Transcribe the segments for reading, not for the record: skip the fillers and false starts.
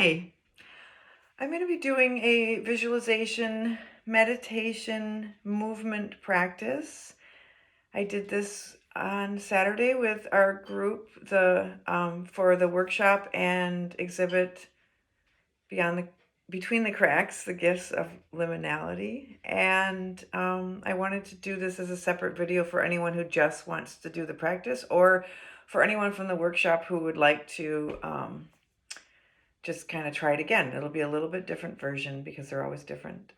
Hi, I'm going to be doing a visualization, meditation, movement practice. I did this on Saturday with our group, for the workshop and exhibit Beyond the Between the Cracks, the Gifts of Liminality. And I wanted to do this as a separate video for anyone who just wants to do the practice, or for anyone from the workshop who would like to just kind of try it again. It'll be a little bit different version because they're always different.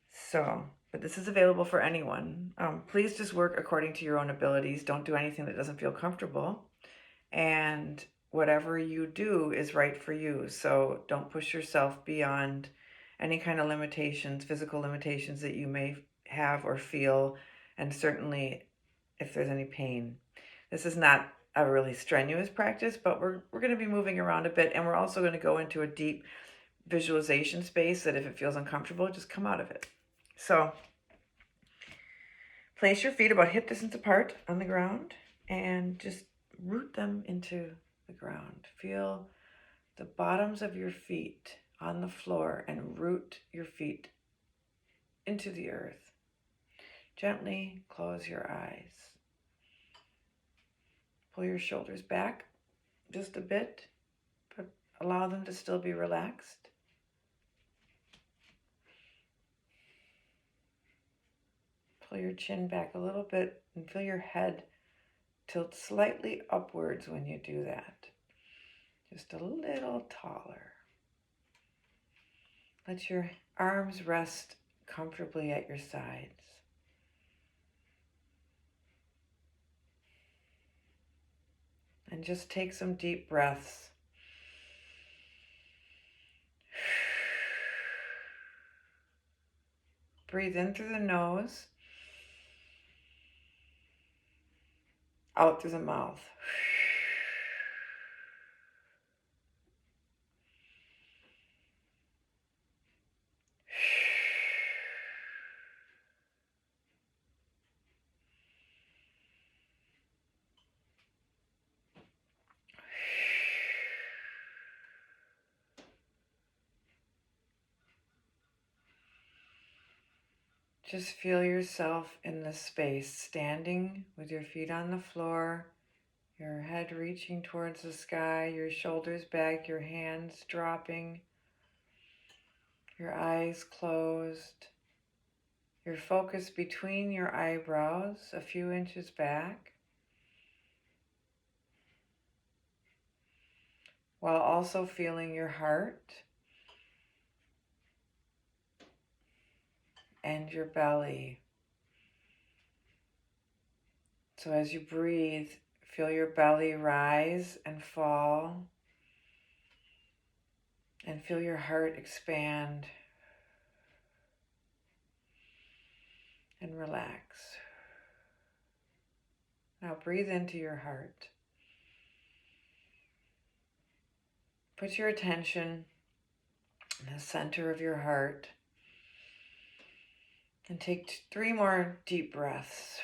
So, but this is available for anyone. Please just work according to your own abilities. Don't do anything that doesn't feel comfortable. And whatever you do is right for you. So don't push yourself beyond any kind of limitations, physical limitations that you may have or feel. And certainly if there's any pain. This is not a really strenuous practice, but we're going to be moving around a bit, and we're also going to go into a deep visualization space that if it feels uncomfortable, just come out of it. So place your feet about hip distance apart on the ground and just root them into the ground. Feel the bottoms of your feet on the floor and root your feet into the earth. Gently close your eyes. Pull your shoulders back just a bit, but allow them to still be relaxed. Pull your chin back a little bit and feel your head tilt slightly upwards when you do that. Just a little taller. Let your arms rest comfortably at your sides. And just take some deep breaths. Breathe in through the nose, out through the mouth. Just feel yourself in this space, standing with your feet on the floor, your head reaching towards the sky, your shoulders back, your hands dropping, your eyes closed, your focus between your eyebrows, a few inches back, while also feeling your heart and your belly. So as you breathe, feel your belly rise and fall, and feel your heart expand and relax. Now breathe into your heart. Put your attention in the center of your heart and take 3 more deep breaths.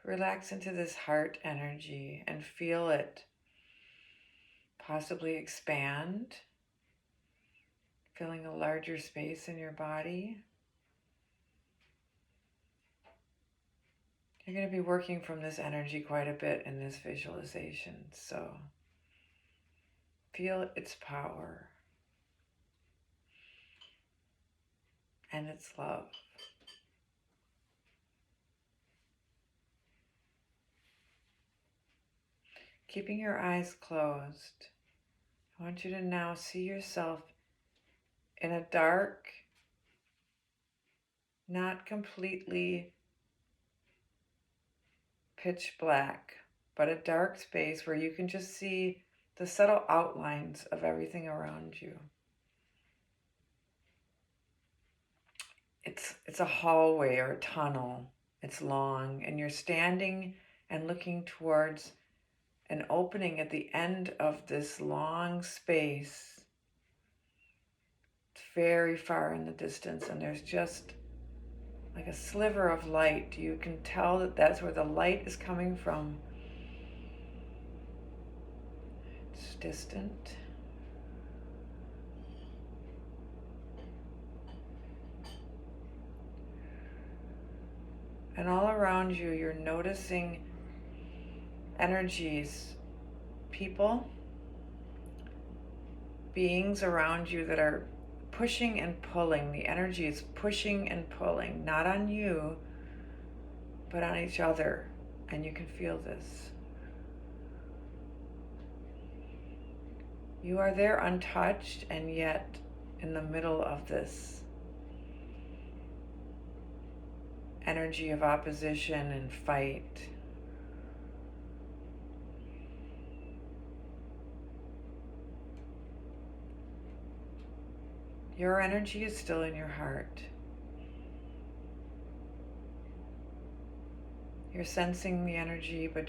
Relax into this heart energy and feel it possibly expand, filling a larger space in your body. You're going to be working from this energy quite a bit in this visualization, so feel its power and its love. Keeping your eyes closed, I want you to now see yourself in a dark, not completely pitch black, but a dark space where you can just see the subtle outlines of everything around you. It's a hallway or a tunnel. It's long, and you're standing and looking towards an opening at the end of this long space. It's very far in the distance, and there's just like a sliver of light. You can tell that that's where the light is coming from. It's distant. And all around you, you're noticing energies, people, beings around you that are pushing and pulling. The energy is pushing and pulling, not on you, but on each other. And you can feel this. You are there untouched, and yet in the middle of this energy of opposition and fight. Your energy is still in your heart. You're sensing the energy, but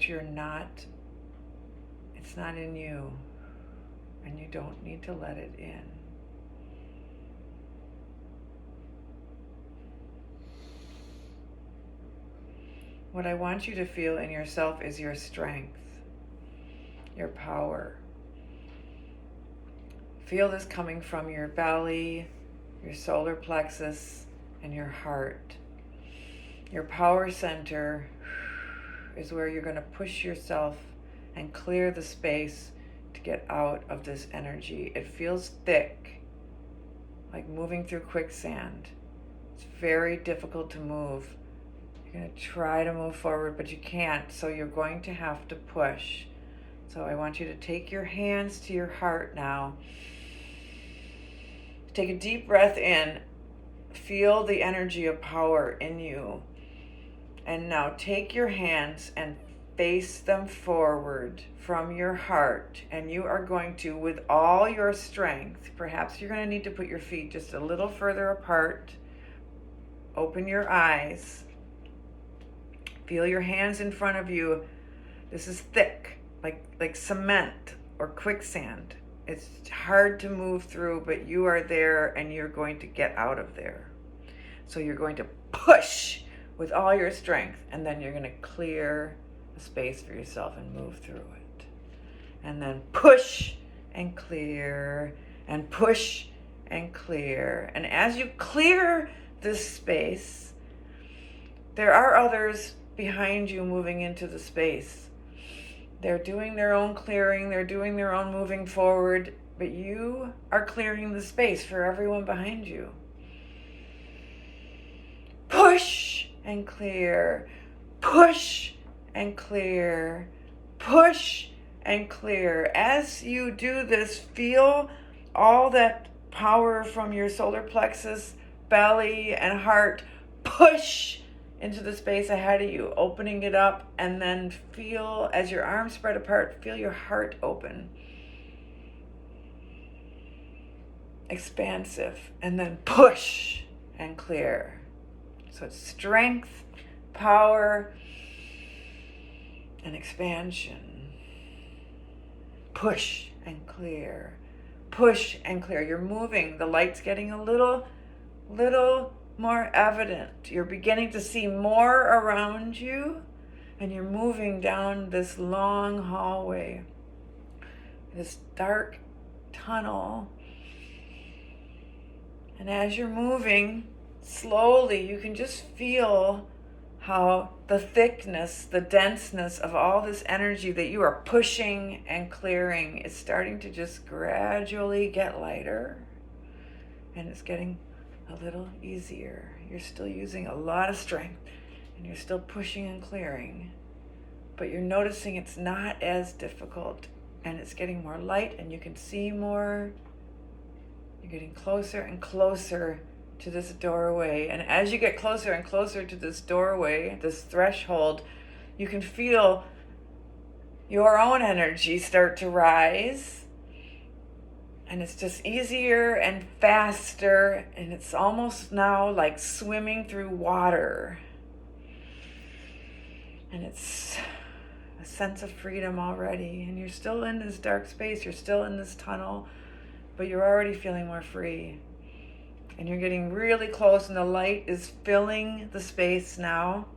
it's not in you, and you don't need to let it in. What I want you to feel in yourself is your strength, your power. Feel this coming from your belly, your solar plexus, and your heart. Your power center is where you're going to push yourself and clear the space to get out of this energy. It feels thick, like moving through quicksand. It's very difficult to move. You're going to try to move forward, but you can't, so you're going to have to push. So I want you to take your hands to your heart now. Take a deep breath in. Feel the energy of power in you. And now take your hands and face them forward from your heart. And you are going to, with all your strength, perhaps you're going to need to put your feet just a little further apart. Open your eyes. Feel your hands in front of you. This is thick, like cement or quicksand. It's hard to move through, but you are there and you're going to get out of there. So you're going to push with all your strength, and then you're going to clear a space for yourself and move through it. And then push and clear and push and clear. And as you clear this space, there are others behind you moving into the space. They're doing their own clearing, they're doing their own moving forward, but you are clearing the space for everyone behind you. Push and clear, push and clear, push and clear. As you do this, feel all that power from your solar plexus, belly, and heart push into the space ahead of you, opening it up, and then feel, as your arms spread apart, feel your heart open. Expansive, and then push and clear. So it's strength, power, and expansion. Push and clear. Push and clear. You're moving. The light's getting a little more evident. You're beginning to see more around you, and you're moving down this long hallway, this dark tunnel. And as you're moving slowly, you can just feel how the thickness, the denseness of all this energy that you are pushing and clearing is starting to just gradually get lighter, and it's getting a little easier. You're still using a lot of strength, and you're still pushing and clearing, but you're noticing it's not as difficult, and it's getting more light, and you can see more. You're getting closer and closer to this doorway, and as you get closer and closer to this doorway, this threshold, you can feel your own energy start to rise. And it's just easier and faster, and it's almost now like swimming through water. And it's a sense of freedom already. And you're still in this dark space, you're still in this tunnel, but you're already feeling more free. And you're getting really close, and the light is filling the space now.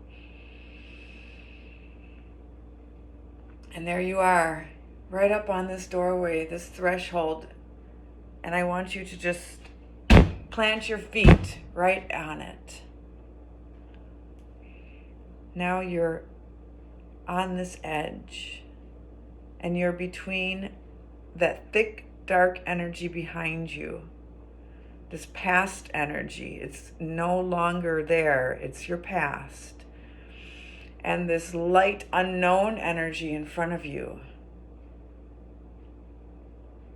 And there you are, right up on this doorway, this threshold. And I want you to just plant your feet right on it. Now you're on this edge, and you're between that thick, dark energy behind you. This past energy, it's no longer there, it's your past. And this light, unknown energy in front of you.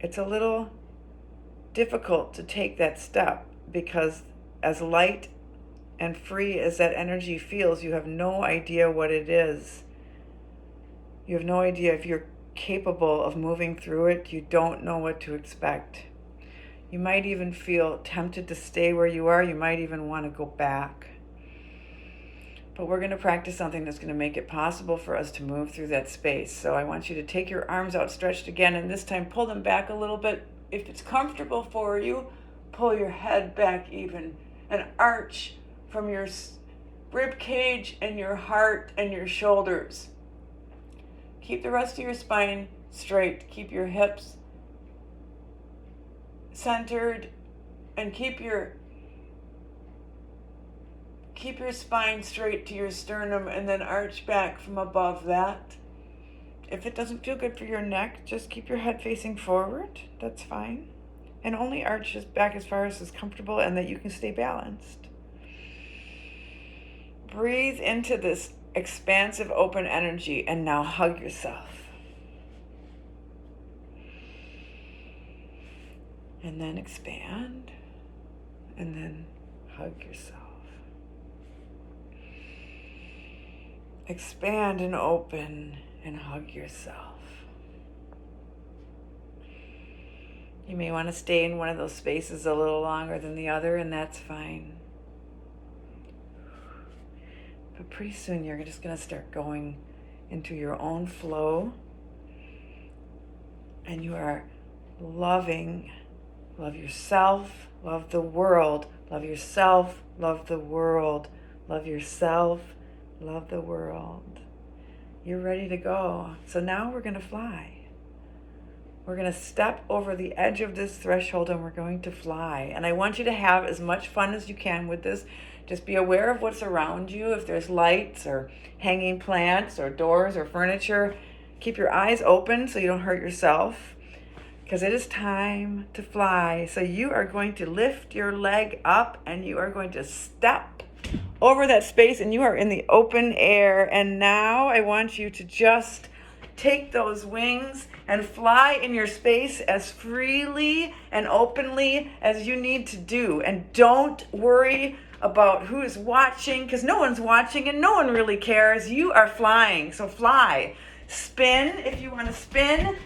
It's a little difficult to take that step, because as light and free as that energy feels, you have no idea what it is. You have no idea if you're capable of moving through it. You don't know what to expect. You might even feel tempted to stay where you are. You might even want to go back. But we're going to practice something that's going to make it possible for us to move through that space. So I want you to take your arms outstretched again, and this time pull them back a little bit. If it's comfortable for you, pull your head back even, and arch from your rib cage and your heart and your shoulders. Keep the rest of your spine straight. Keep your hips centered, and keep your spine straight to your sternum, and then arch back from above that. If it doesn't feel good for your neck, just keep your head facing forward. That's fine. And only arch back as far as is comfortable and that you can stay balanced. Breathe into this expansive, open energy, and now hug yourself. And then expand, and then hug yourself. Expand and open and hug yourself. You may want to stay in one of those spaces a little longer than the other, and that's fine. But pretty soon you're just going to start going into your own flow, and you are love yourself, love the world, love yourself, love the world, love yourself, love the world. You're ready to go. So now we're going to fly. We're going to step over the edge of this threshold, and we're going to fly. And I want you to have as much fun as you can with this. Just be aware of what's around you. If there's lights or hanging plants or doors or furniture, keep your eyes open so you don't hurt yourself, because it is time to fly. So you are going to lift your leg up, and you are going to step over that space, and you are in the open air. And now I want you to just take those wings and fly in your space as freely and openly as you need to do. And don't worry about who is watching, because no one's watching and no one really cares. You are flying, so fly. Spin if you want to spin.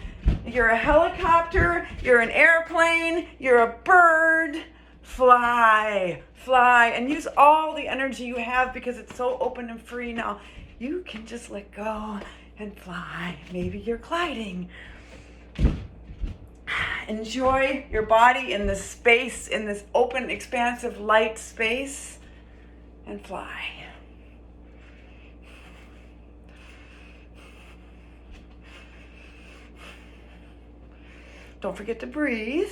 You're a helicopter, you're an airplane, you're a bird. Fly, and use all the energy you have, because it's so open and free now. You can just let go and fly. Maybe you're gliding. Enjoy your body in this space, in this open, expansive, light space, and fly. Don't forget to breathe.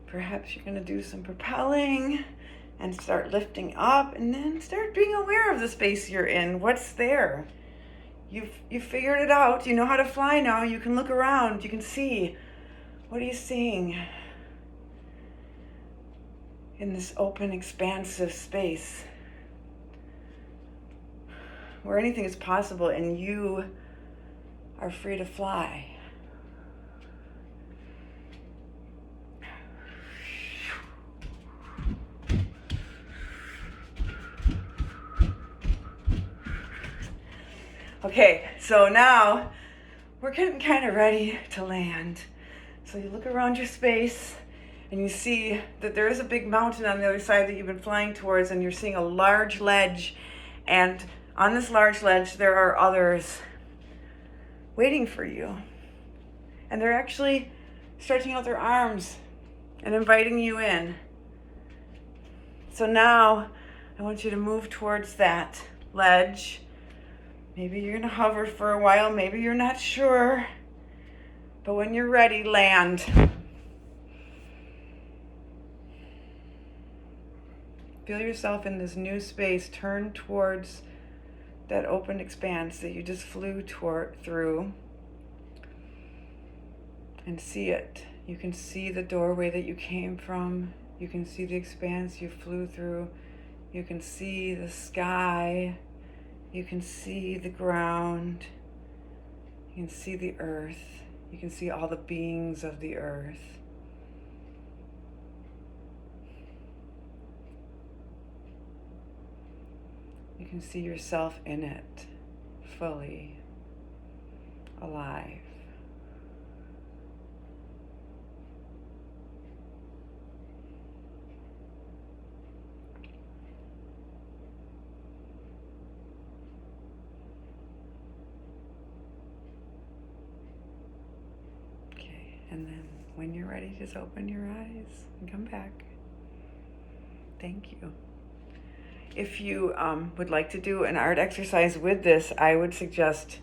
Perhaps you're going to do some propelling and start lifting up, and then start being aware of the space you're in. What's there? You've figured it out. You know how to fly now. You can look around. You can see. What are you seeing in this open, expansive space where anything is possible and you are free to fly? Okay, so now we're getting kind of ready to land. So you look around your space, And you see that there is a big mountain on the other side that you've been flying towards, and you're seeing a large ledge. And on this large ledge, there are others waiting for you. And they're actually stretching out their arms and inviting you in. So now I want you to move towards that ledge. Maybe you're going to hover for a while, maybe you're not sure. But when you're ready, land. Feel yourself in this new space. Turn towards that open expanse that you just flew through. And see it. You can see the doorway that you came from. You can see the expanse you flew through. You can see the sky. You can see the ground. You can see the earth. You can see all the beings of the earth. You can see yourself in it, fully alive. And then when you're ready, just open your eyes and come back. Thank you. If you would like to do an art exercise with this, I would suggest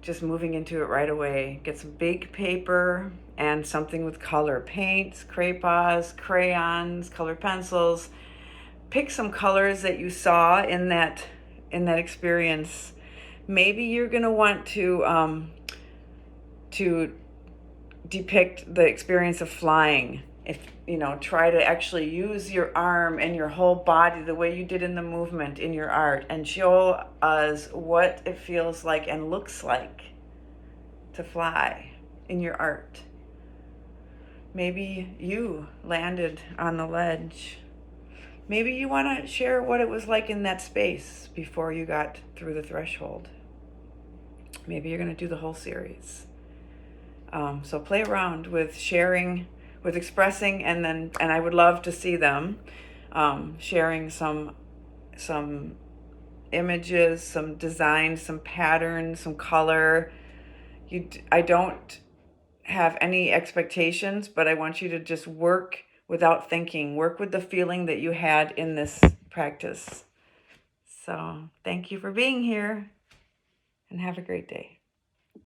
just moving into it right away. Get some big paper and something with color. Paints, crayons, crayons, colored pencils. Pick some colors that you saw in that experience. Maybe you're going to want to depict the experience of flying. If try to actually use your arm and your whole body the way you did in the movement in your art, and show us what it feels like and looks like to fly in your art. Maybe you landed on the ledge. Maybe you want to share what it was like in that space before you got through the threshold. Maybe you're going to do the whole series. So play around with sharing, with expressing, and I would love to see them sharing some images, some designs, some patterns, some color. I don't have any expectations, but I want you to just work without thinking. Work with the feeling that you had in this practice. So thank you for being here, and have a great day.